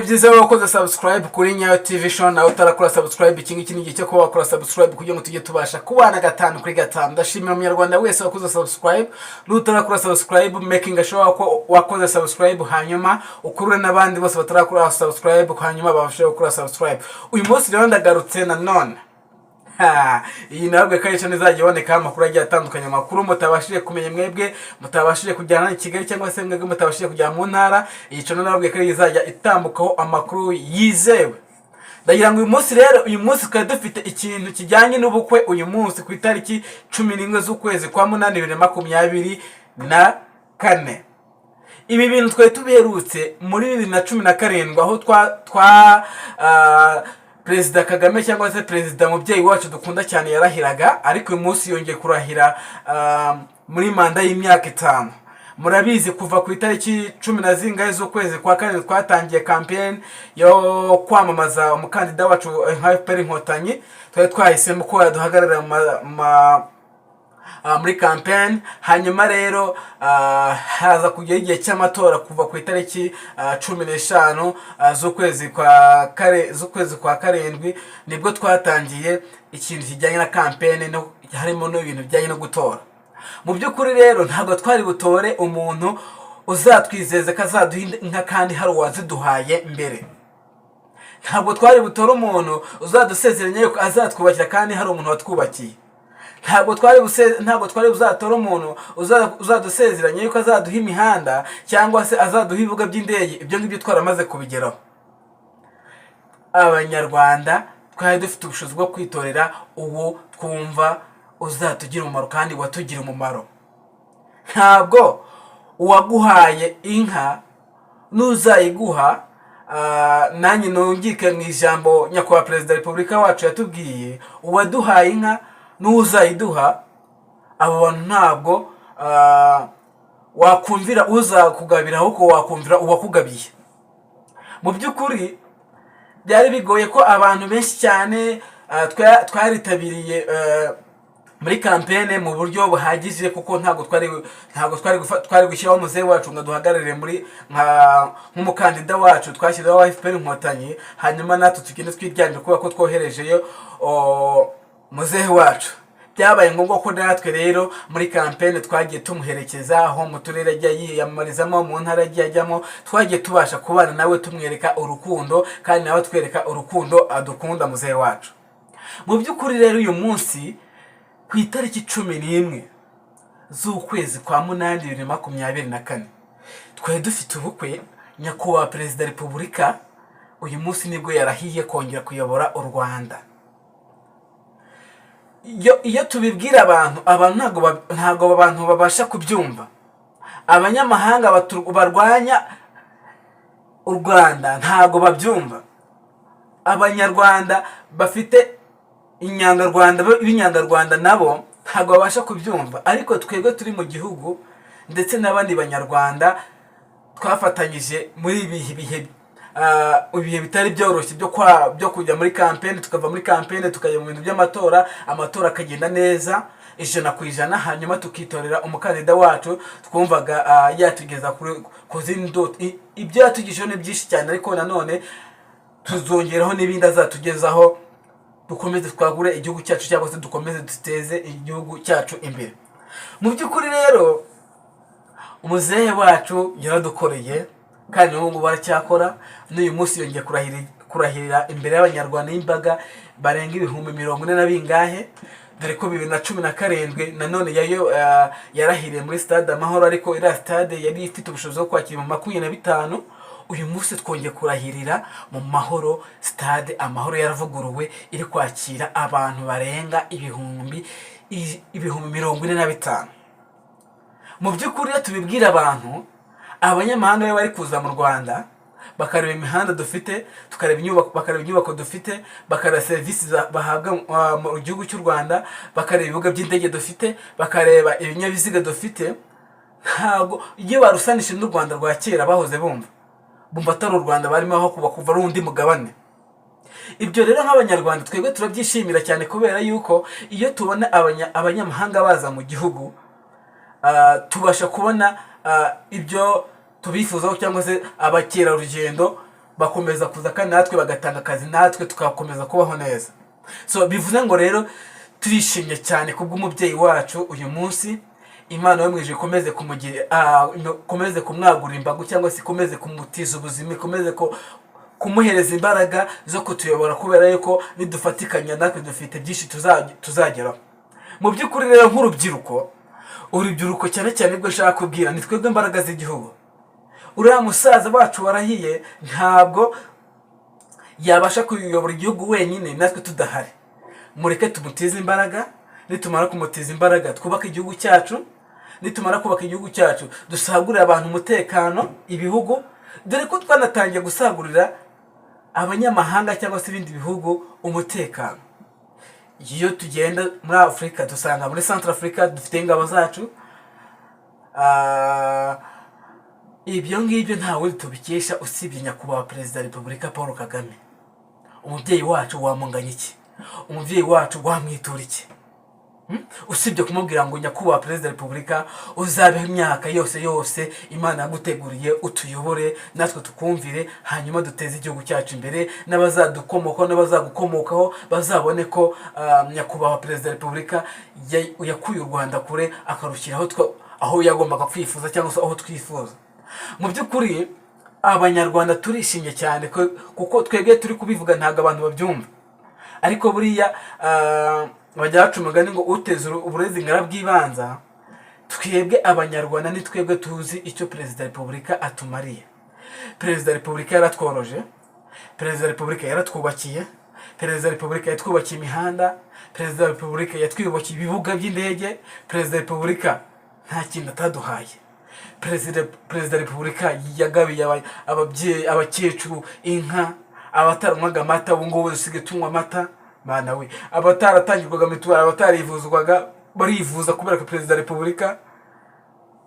byiza wakoze subscribe kuri Nyayo TV show nawe utarakora subscribe iki ni igihe cyo kuba wakora subscribe kugira ngo tujye tubasha kubana gatanu kuri gatanu. Ndashimira umunyarwanda wese wakoze subscribe, n'utarakora subscribe making sure ko wakoze subscribe, hanyuma ukurure n'abandi bose batarakora subscribe hanyuma babashe gukora subscribe. Uyu munsi rero ndagarutse na none iyi nabwe kayisha nizajye boneka amakuru agiye atandukanye, amakuru mutabashije kumenya mwebwe, mutabashije kujyana i Kigali cyangwa se mwebwe mutabashije kujya mu ntara. Iyi cyo nabwe kari izajya itambukaho amakuru yizewe. Ndagira ngo uyu munsi twari dufite ikintu kijyanye n'ubukwe. Uyu munsi ku itariki 11 z'ukwezi kwa 8 2024. Ibi bintu twari tuberutse muri 2017 aho Perezida Kagame cyangwa se Perezida mubyeyi wacu dukunda cyane yarahiraga, ariko uyu munsi yongeye kurahira muri manda y'imyaka 5. Murabizi kuva ku itariki 10 z'ukwezi kwa 4 twatangiye campaign yo kwamamaza umukandida wacu FPR Inkotanyi. Twari twahisemo ko yaduhagarara muri campaign. Hanyuma rero haza kugera igihe cy'amatora kuva ku itariki 15 z'ukwezi kwa karindwi nibwo twatangiye ikintu kijyanye na campaign, no harimo n'ibintu bijyanye no gutora. Mu by'ukuri rero ntabwo twari butore umuntu uzatwizeza ko azaduha inka kandi hari uwaziduhaye mbere. Ntabwo twari butore umuntu uzadusezeranya yuko azatwubakira kandi hari umuntu watwubakiye. Ntabwo twari buzatora umuntu uzadusezeranya yuko azaduha imihanda cyangwa se azaduha ibibuga by'indege. Ibyo ngibyo twaramaze kubigeraho. Abanyarwanda twari dufite ubushobozi bwo kwitorera uwo twumva uzatugira umumaro kandi watugira umumaro. Ntabwo uwaguhaye inka n'uzayiguha, nanjye nungike mu ijambo nyakubahwa Perezida wa Repubulika wacu yatubwiye, uwaduhaye inka n'uzayiduha, abo bantu ntabwo wakumvira uzakugabira ahubwo wakumvira uwakugabiye. Mu by'ukuri byari bigoye ko abantu benshi cyane twaritabiriye muri campaign mu buryo buhagije, kuko ntabwo twari gushyiraho umuzehe wacu ngo duhagararire muri nk'umukandida wacu. Twashyizeho FPR Inkotanyi, hanyuma natwe tugende twiryamira kuba ko twoherejeyo muzehe wacu. Byabaye ngombwa ko natwe rero muri campaign twagiye tumuherekeza aho mu turere ajya yiyamarizamo, mu ntara ajya ajyamo, twagiye tubasha kubana nawe tumwereka urukundo kandi nawe twereka urukundo adukunda muzehe wacu. Mu by'ukuri rero uyu munsi ku itariki 11 z'ukwezi kwa 8 2024 twari dufite ubukwe. Nyakubahwa Perezida wa Repubulika uyu munsi nibwo yarahiye kongera kuyobora u Rwanda. Iyo tubibwira abantu ntago abantu babasha kubyumva. Abanyamahanga barwanya u Rwanda ntago babyumva. Abanyarwanda bafite inyangarwanda nabo ntago babasha kubyumva, ariko twebwe turi mu gihugu ndetse n'abandi banyarwanda twafatanyije muri ibihe bitari byoroshye byo kujya muri campaign, tukava muri campaign tukajya mu bintu by'amatora, amatora akagenda neza 100%, hanyuma tukitorera umukandida wacu twumvaga yatugeza ku zindi ndoto. Ibyo yatugishaho ni byinshi cyane, ariko nanone tuzongeraho n'ibindi azatugezaho, dukomeze twagure igihugu cyacu cyangwa se dukomeze duteze igihugu cyacu imbere. Mu by'ukuri rero umuzehe wacu yaradukoreye kandi n'ubu baracyakora. N'uyu munsi yongeye kurahirira imbere y'abanyarwanda y'imbaga barenga 40,000 na bingahe, dore ko 2017 nanone yarahiriye muri stade Amahoro, ariko iriya stade yari ifite ubushobozi bwo kwakira 25. Uyu munsi twongeye kurahirira mu Mahoro, stade Amahoro yaravuguruwe, iri kwakira abantu barenga 45,000. Mu by'ukuri tubibwira abantu, abanyamahanga bari kuza mu Rwanda bakareba imihanda dufite, bakareba inyubako dufite, bakareba services bahabwa mu gihugu cy'u Rwanda, bakareba ibibuga by'indege dufite, bakareba ibinyabiziga dufite. Ntago iyo barusanisha n'u Rwanda rwa kera bahoze bumva atari u Rwanda barimo aho kuva rundi mugabane. Ibyo rero nk'abanyarwanda twebwe turabyishimira cyane, kubera yuko iyo tubona abanyamahanga baza mu gihugu tubasha kubona ibyo tubifuzaho, cyangwa se abakerarugendo bakomeza kuza kandi natwe bagatanga akazi, natwe tukakomeza kubaho neza. So bivuze ngo rero turishimye cyane kubw'umubyeyi wacu uyu munsi. Imana yo mwijuru ikomeze ikomeze kumwagura imbago, cyangwa se ikomeze kumutiza ubuzima, ikomeze kumuhereza imbaraga zo kutuyobora, kubera yuko nidufatikanya natwe dufite byinshi tuzageraho. Mu by'ukuri rero urubyiruko cyane cyane nibwo nshaka kubwira, ni twebwe imbaraga z'igihugu. Uriya musaza wacu warahiye, ntabwo yabasha kuyobora igihugu wenyine natwe tudahari. Mureke tumutize imbaraga, nitumara kumutiza imbaraga twubaka igihugu cyacu, nitumara kubaka igihugu cyacu dusagurira abantu umutekano, ibihugu, dore ko twanatangiye gusagurira abanyamahanga cyangwa se ibindi bihugu umutekano. Iyo tugenda muri Afurika dusanga muri Central Africa dufite ingabo zacu. Ibyo ngibyo ntawe tubikesha usibye nyakubahwa Perezida wa Repubulika Paul Kagame. Umubyeyi wacu wamunganya iki? Umubyeyi wacu wamwitura iki? Usibye kumubwira ngo nyakubahwa Perezida wa Repubulika uzabeho imyaka yose Imana yaguteguriye, utuyobore natwe tukumvire, hanyuma duteze igihugu cyacu imbere, n'abazagukomokaho bazabone ko nyakubahwa Perezida wa Repubulika yakuye u Rwanda kure akarushyiraho aho yagombaga kwifuza, cyangwa se aho twifuza. Mu by'ukuri abanyarwanda turishimye cyane kuko twebwe turi kubivuga ntabwo abantu babyumva, ariko buriya bajya baca umugani ngo uteze uburezi ngara bw'ibanza. Twebwe abanyarwanda ni twebwe tuzi icyo Perezida wa Repubulika atumariye. Perezida wa Repubulika yaratworoje, Perezida wa Repubulika yaratwubakiye, Perezida wa Repubulika yatwubakiye imihanda, Perezida wa Repubulika yatwubakiye ibibuga by'indege, Perezida wa Repubulika nta kintu ataduhaye. Perezida wa Repubulika yagabiye abakecuru inka, abataranywaga amata ubu ngubu dusigaye tunywa amata. Mana we, abataratangirwaga mituweli, abatarivuzwaga barivuza kubera ko Perezida wa Repubulika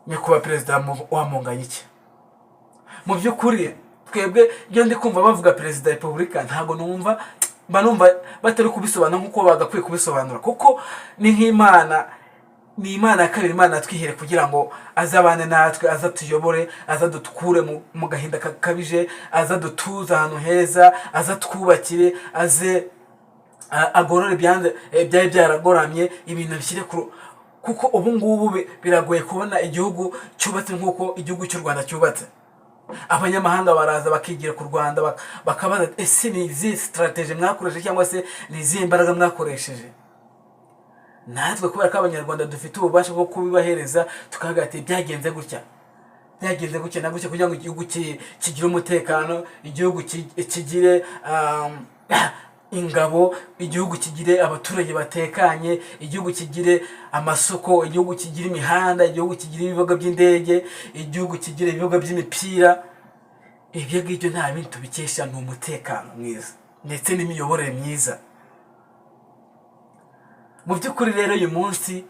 nyakubahwa Perezida wamunganya iki? Mu by'ukuri twebwe iyo ndi kumva bavuga Perezida wa Repubulika ntabwo numva batari kubisobanura nk'uko bagakwiye kubisobanura, kuko ni nk'Imana, ni Imana ya kabiri. Imana yatwihere kugira ngo azabane natwe, azatuyobore, azadukure mu gahinda kakabije, azadutuza ahantu heza, azatwubakire, agorore byari byaragoramye, ibintu bishyire kuko ubu ngubu biragoye kubona igihugu cyubatse nk'uko igihugu cy'u Rwanda cyubatse. Abanyamahanga baraza bakigira ku Rwanda bakabaza ese ni izihe strategy mwakoresheje, cyangwa se ni izihe imbaraga mwakoresheje. Natwe kubera ko abanyarwanda dufite ububasha bwo kubibahereza, tukavuga ati byagenze gutya na gutya, kugira ngo igihugu kigire umutekano, igihugu kigire ingabo, igihugu kigire abaturage batekanye, igihugu kigire amasoko, igihugu kigire imihanda, igihugu kigire ibibuga by'indege, igihugu kigire ibibuga by'imipira. Ibyo ngibyo nta bintu tubikesha, ni umutekano mwiza ndetse n'imiyoborere myiza. Mu by'ukuri rero uyu munsi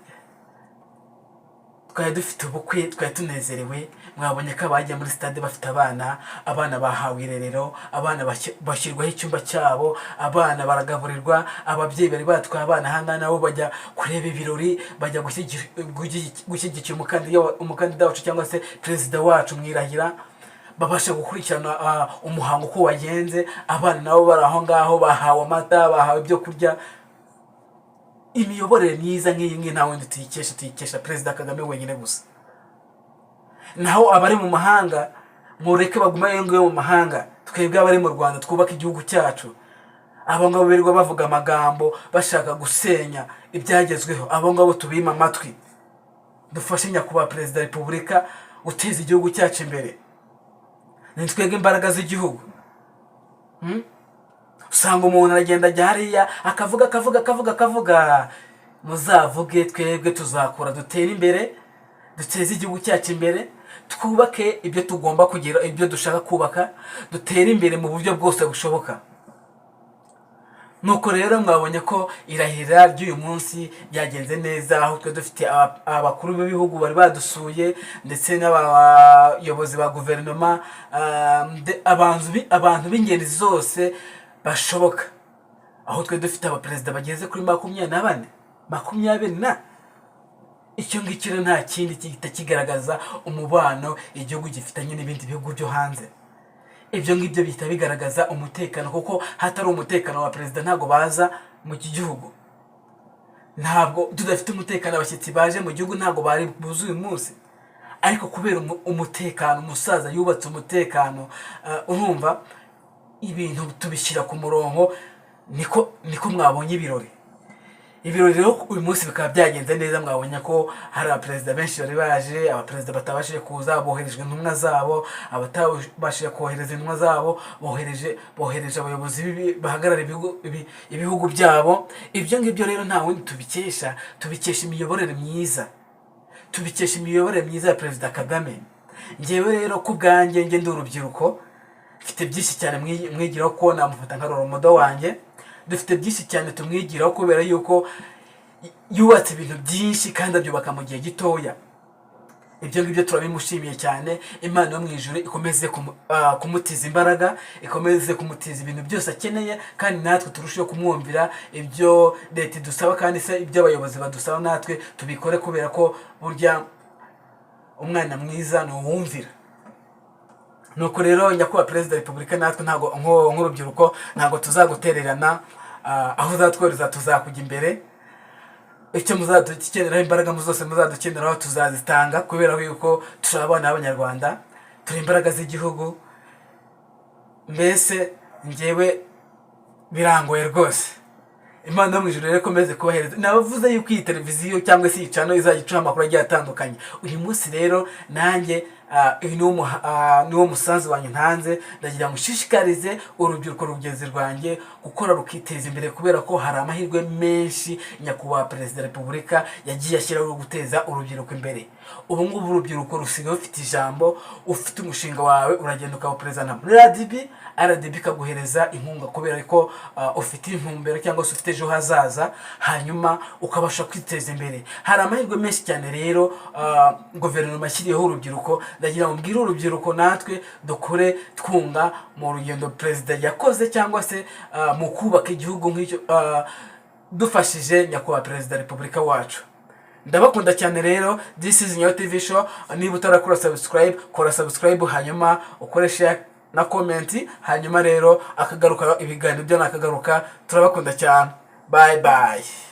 twari dufite ubukwe, twari tunezerewe. Mwabonye ko abagiye muri stade bafite abana bahawe irerero, abana bashyirwaho icyumba cyabo, abana baragaburirwa, ababyeyi bari batwaye abana ahangaha nabo bajya kureba ibirori, bajya gushyigikira umukandida wacu cyangwa se perezida wacu mwirahira, babasha gukurikirana umuhango uko wagenze. Abana nabo bari aho ngaho bahawe amata, bahawe ibyo kurya. Imiyoborere myiza nk'iyi ngiyi nta wundi tuyikesha Perezida Kagame wenyine gusa. Naho abari mu mahanga mureke baguma mu mahanga, twebwe abari mu Rwanda twubaka igihugu cyacu. Abo ngabo birirwa bavuga amagambo bashaka gusenya ibyagezweho, abo ngabo tubima amatwi, dufashe nyakubahwa Perezida wa Repubulika guteza igihugu cyacu imbere. Ni twebwe imbaraga z'igihugu. Usanga umuntu aragenda ajya hariya akavuga, muzavuge, twebwe tuzakora, dutere imbere, duteze igihugu cyacu imbere, twubake ibyo tugomba kugira, ibyo dushaka kubaka, dutere imbere mu buryo bwose bushoboka. Nuko rero mwabonye ko irahira ry'uyu munsi ryagenze neza, aho twe dufite abakuru b'ibihugu bari badusuye, ndetse n'abayobozi ba guverinoma, abantu b'ingeri zose bashoboka. Aho twe dufite abaperezida bageze kuri 24. Icyo ngicyo nta kindi gihita kigaragaza umubano igihugu gifitanye n'ibindi bihugu byo hanze. ibyo ngibyo bihita bigaragaza umutekano, kuko hatari umutekano wa perezida ntabwo baza mu gihugu. Ntabwo tudafite umutekano, abashyitsi baje mu gihugu ntabwo bari buzuye umunsi. Ariko kubera umutekano, umusaza yubatse umutekano, urumva ibintu tubishyira ku murongo. Niko mwabonye ibirori rero uyu munsi bikaba byagenze neza. Mwabonye ko hari abaperezida benshi bari baje, abaperezida batabashije kuza boherejwe intumwa zabo, abatabashije kohereza intumwa zabo bohereje abayobozi bahagarara ibihugu byabo. Ibyo ngibyo rero nta wundi tubikesha imiyoborere myiza, tubikesha imiyoborere myiza ya Perezida Kagame. Ngewe rero ku bwanjye ndi urubyiruko, mfite byinshi cyane mwigiraho, ko namufata nka roromodo wanjye. Dufite byinshi cyane tumwigiraho kubera yuko yubatse ibintu byinshi kandi abyubaka mu gihe gitoya. Ibyo ngibyo turabimushimiye cyane. Imana yo mu ijuru ikomeze kumutiza imbaraga, ikomeze kumutiza ibintu byose akeneye, kandi natwe turusheho kumwumvira ibyo leta idusaba, kandi se ibyo abayobozi badusaba natwe tubikore, kubera ko burya umwana mwiza ni uwumvira. Nuko rero nyakubahwa Perezida wa Repubulika, natwe ntabwo nk'urubyiruko ntabwo tuzagutererana. Aho uzatworeza tuzakujya imbere. Icyo muzadukeneraho, imbaraga zose muzadukeneraho tuzazitanga, kubera yuko turi abana b'Abanyarwanda, turi imbaraga z'igihugu. Mbese ngewe birangoye rwose. Imana yo mu ijuru rero ikomeze kubahereza. Nabavuze yuko iyi televiziyo cyangwa se iyi channel izajya icaho amakuru agiye atandukanye. Uyu munsi rero nanjye niwo musanzu wanyu ntanze. Ndagira ngo ushishikarize urubyiruko rugenzi rwanjye gukora rukiteza imbere, kubera ko hari amahirwe menshi nyakubahwa Perezida wa Repubulika yagiye ashyiraho yo guteza urubyiruko imbere. Ubu ngubu urubyiruko rusigaye ufite ijambo. Ufite umushinga wawe uragenda ukawuperezanta muri RDB ikaguhereza inkunga, kubera ko ufite intumbero cyangwa se ufite ejo hazaza, hanyuma ukabasha kwiteza imbere. Hari amahirwe menshi cyane rero guverinoma yashyiriyeho urubyiruko. Ndagira ngo mbwire urubyiruko natwe dukore twunga mu rugendo perezida yakoze, cyangwa se mu kubaka igihugu nk'icyo dufashije nyakubahwa Perezida wa Repubulika wacu. Ndabakunda cyane rero. This is Nyayo TV show. Niba utarakora subscribe, kora subscribe, hanyuma ukore share na comment, hanyuma rero akagaruka ibiganiro byo nakagaruka. Turabakunda cyane. Bye bye.